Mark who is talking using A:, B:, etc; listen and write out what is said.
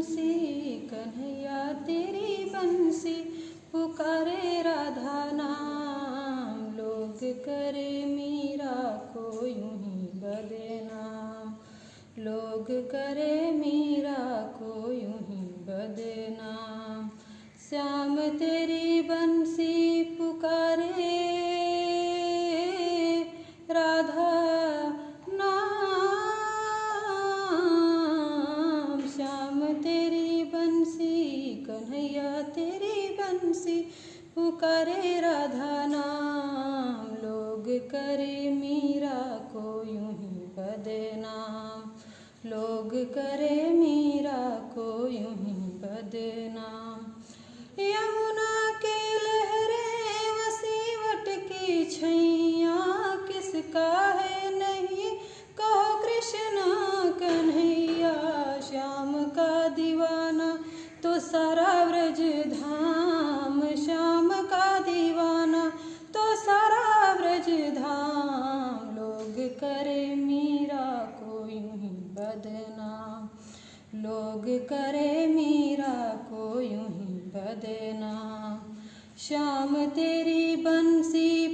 A: बंसी कन्हैया तेरी बंसी पुकारे राधा नाम। लोग करे मीरा को यूं ही बदनाम, लोग करे मीरा को यूं ही बदनाम। श्याम तेरी बंसी पुकारे राधा नाम। श्याम तेरी बंसी कन्हैया तेरी बंसी पुकारे राधा नाम। लोग करे मीरा को यूं ही बदनाम, लोग करे मीरा को यूं ही बदनाम। यमुना के लहरें वसीवट की छैया किसका है नहीं कहो कृष्ण कन्हैया। श्याम का दीवाना तो सारा व्रज धाम, श्याम का दीवाना तो सारा व्रज धाम। लोग करे मीरा को यूं ही बदनाम, लोग करे मीरा को यूं ही बदनाम। श्याम तेरी बंसी